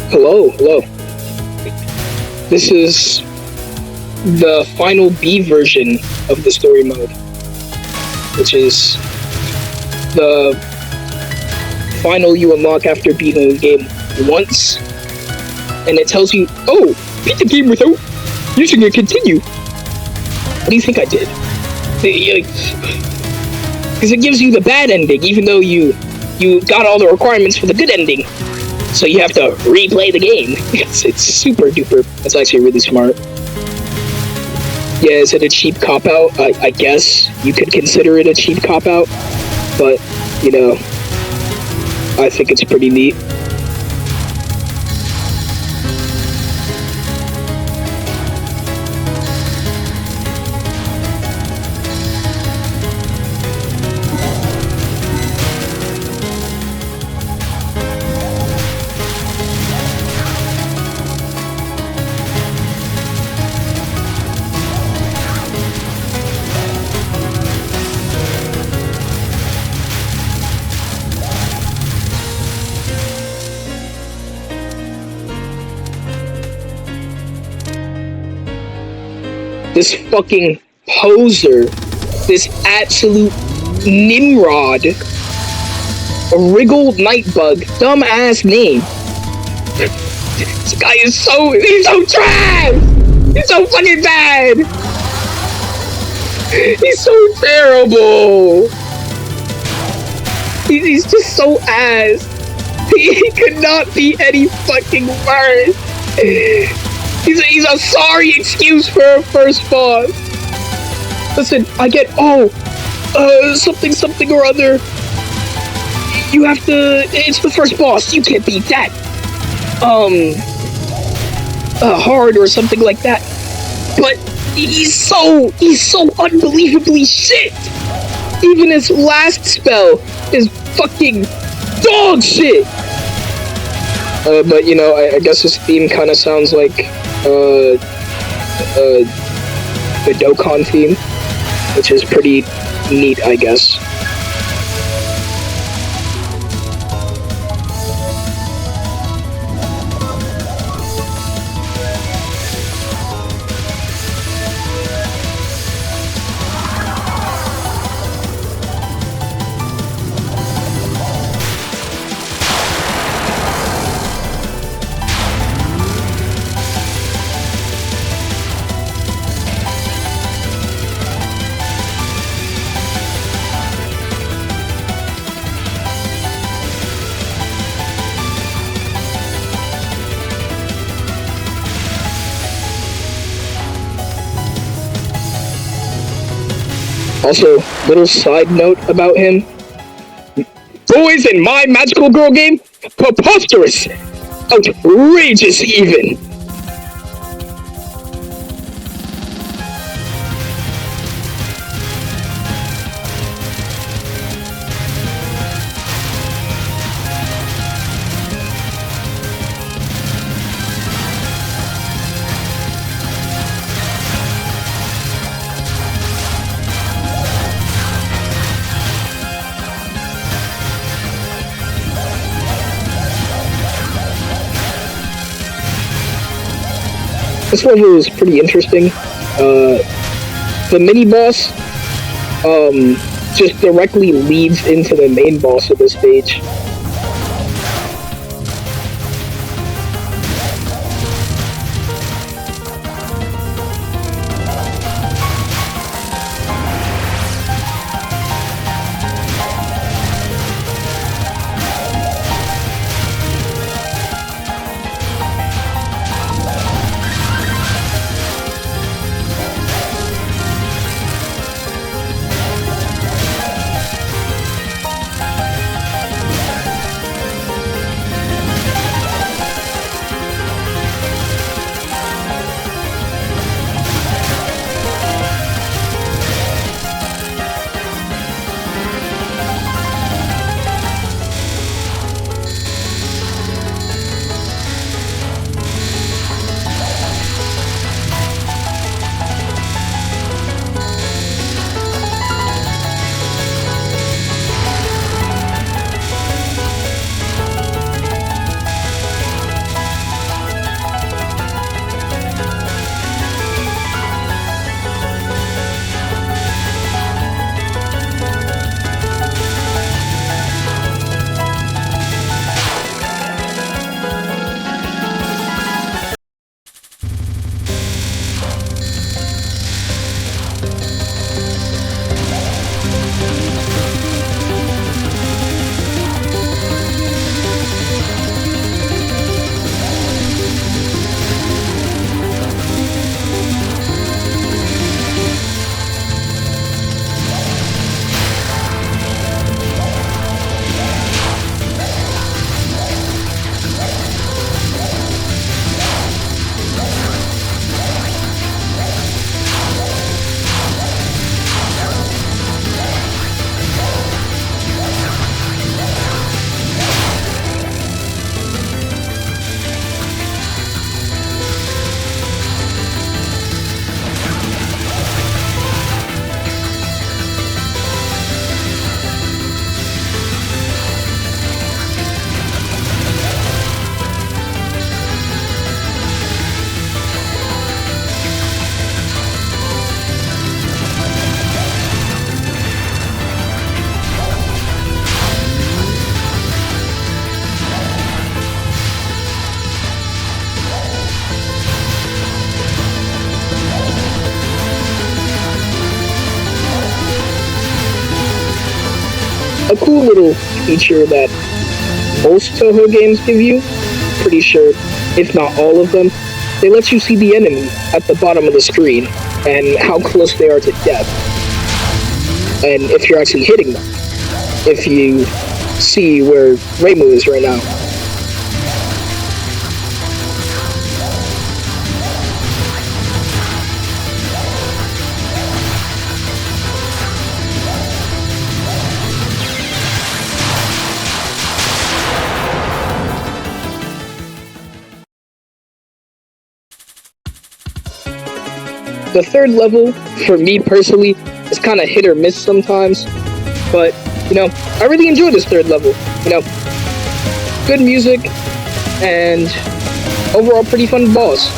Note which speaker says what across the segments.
Speaker 1: Hello, hello. This is the final B version of the story mode, which is the final you unlock after beating the game once, and it tells you, oh, beat the game without using a continue. What do you think I did? Because it gives you the bad ending, even though you got all the requirements for the good ending. So you have to replay the game. It's super duper. That's actually really smart. Yeah, is it a cheap cop-out? I guess you could consider it a cheap cop-out. But, you know, I think it's pretty neat. This fucking poser, this absolute Nimrod, a wriggled nightbug, dumbass name. This guy is he's so trash! He's so fucking bad! He's so terrible! He's just so ass. He could not be any fucking worse. He's a sorry excuse for a first boss. Listen, I get, something or other. You have to, it's the first boss, you can't beat that. Hard or something like that. But he's so unbelievably shit. Even his last spell is fucking dog shit. But you know, I guess his theme kind of sounds like the Dokkan theme, which is pretty neat, I guess. Also, little side note about him. Boys in my magical girl game? Preposterous! Outrageous, even! This level is pretty interesting. The mini-boss, just directly leads into the main boss of the stage. a cool little feature that most Touhou games give you, pretty sure, if not all of them, they let you see the enemy at the bottom of the screen and how close they are to death. And if you're actually hitting them. If you see where Reimu is right now. The third level, for me personally, is kind of hit or miss sometimes, but, I really enjoy this third level. Good music, and overall pretty fun boss.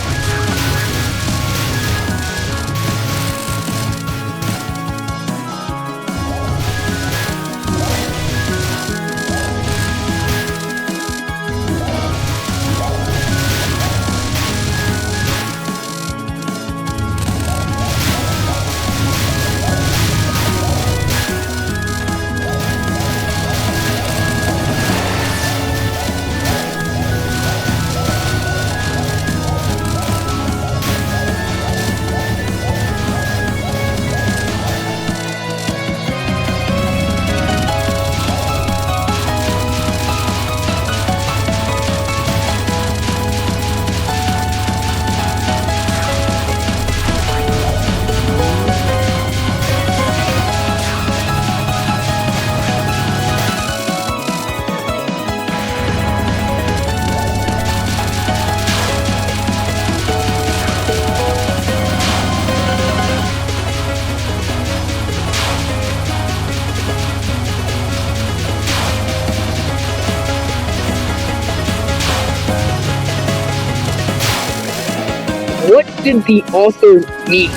Speaker 1: What did the author mean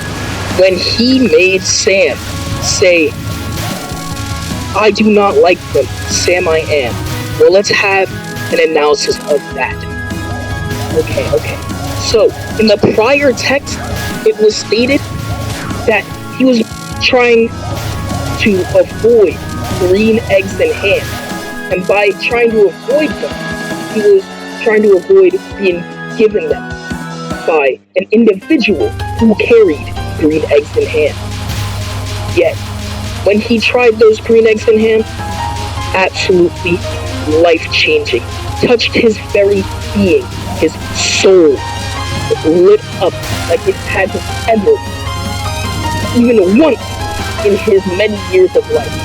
Speaker 1: when he made Sam say, "I do not like them, Sam I am"? Well, let's have an analysis of that. Okay. So, in the prior text, it was stated that he was trying to avoid green eggs and ham. And by trying to avoid them, he was trying to avoid being given them by an individual who carried green eggs and ham. Yet, when he tried those green eggs and ham, absolutely life-changing, touched his very being, his soul. It lit up like it hadn't ever, even once in his many years of life.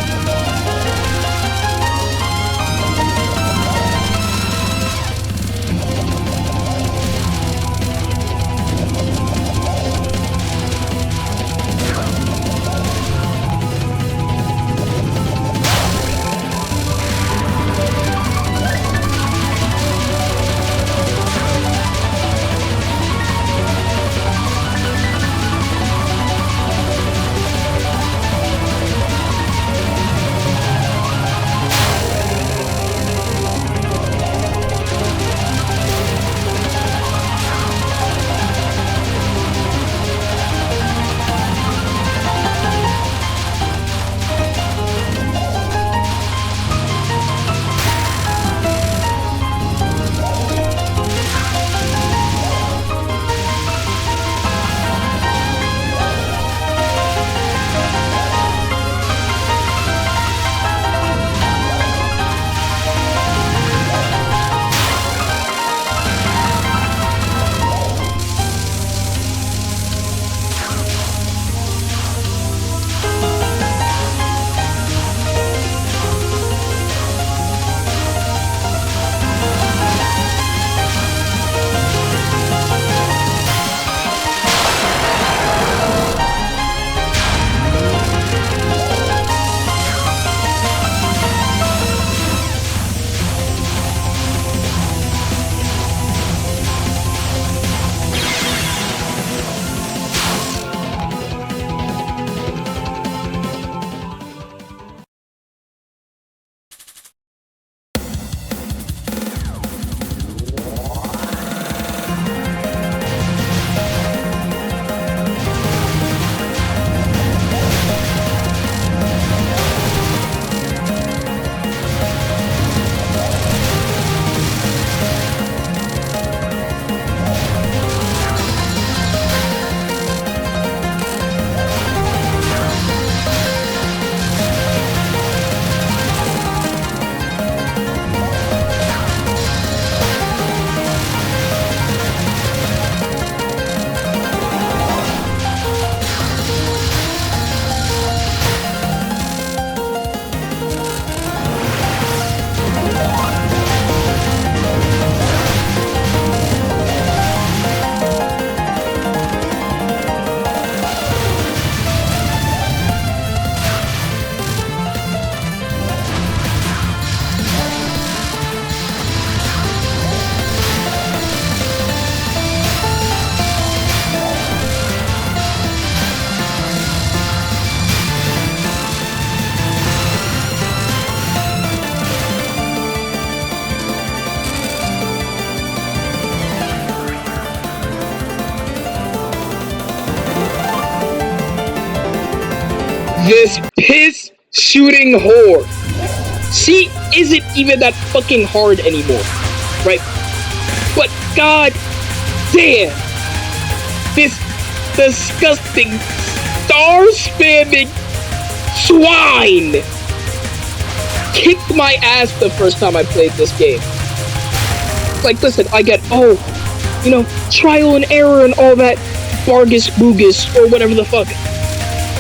Speaker 1: this piss shooting whore. She isn't even that fucking hard anymore, right? But god damn, this disgusting star spamming swine kicked my ass the first time I played this game. Like, listen, I get, trial and error and all that bargus boogus or whatever the fuck.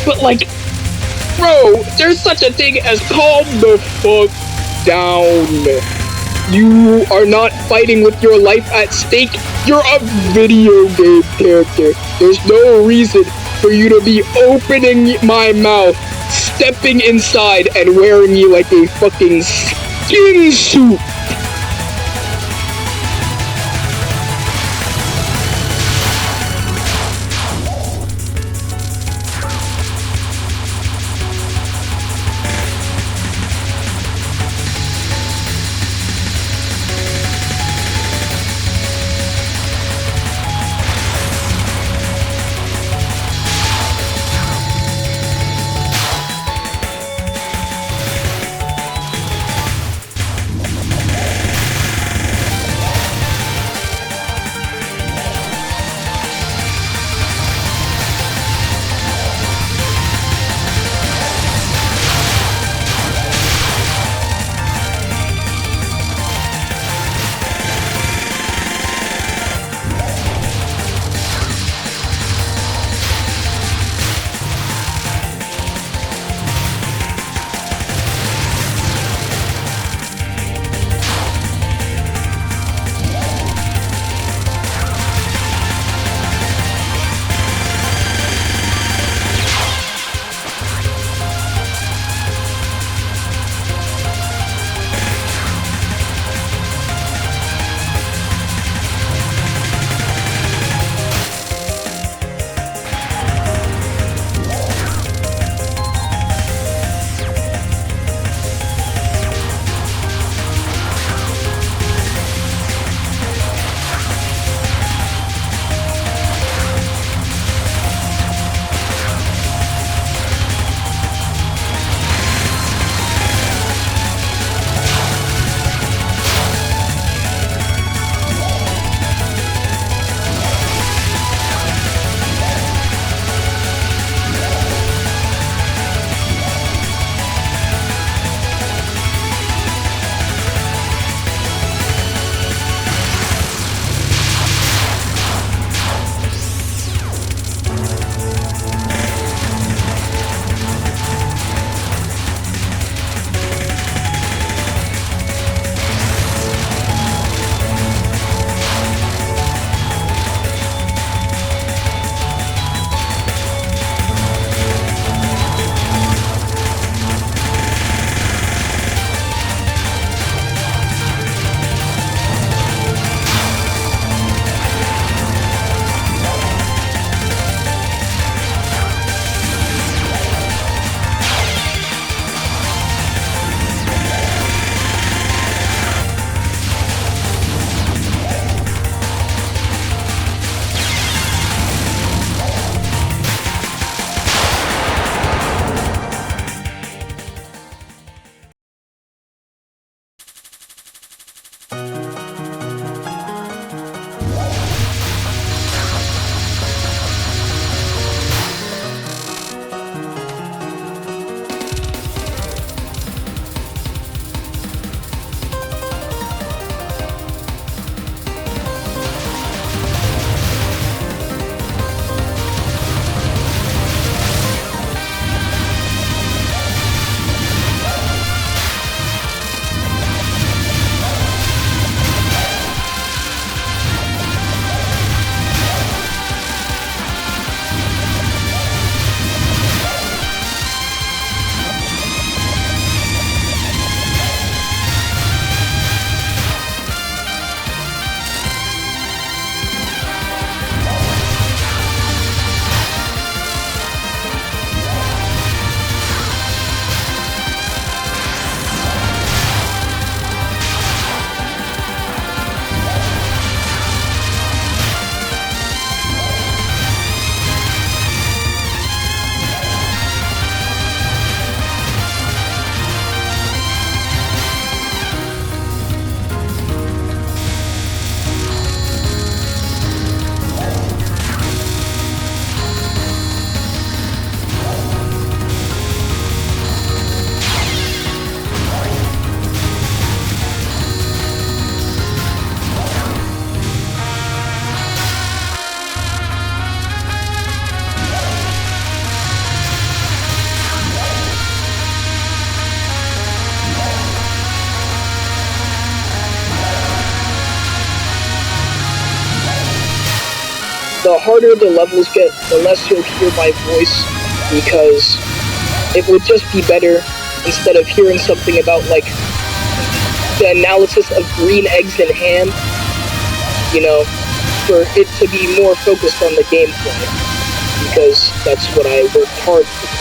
Speaker 1: But like, bro, there's such a thing as calm the fuck down. You are not fighting with your life at stake. You're a video game character. There's no reason for you to be opening my mouth, stepping inside, and wearing me like a fucking skin suit. the harder the levels get, the less you'll hear my voice, because it would just be better instead of hearing something about like the analysis of green eggs and ham, you know, for it to be more focused on the gameplay, because that's what I worked hard for.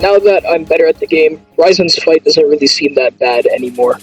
Speaker 1: Now that I'm better at the game, Ryzen's fight doesn't really seem that bad anymore.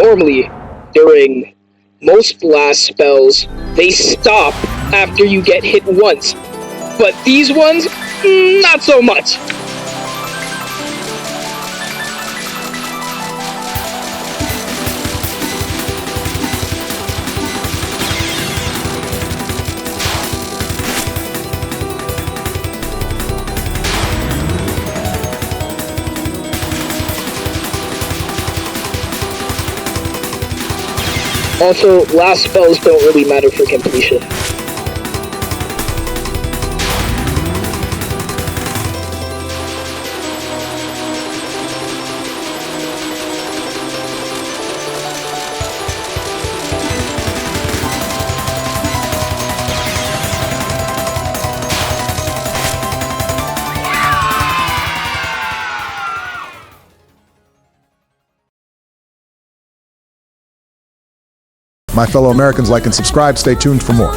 Speaker 1: normally, during most blast spells, they stop after you get hit once. But these ones, not so much. Also, last spells don't really matter for completion.
Speaker 2: My fellow Americans, like and subscribe. Stay tuned for more.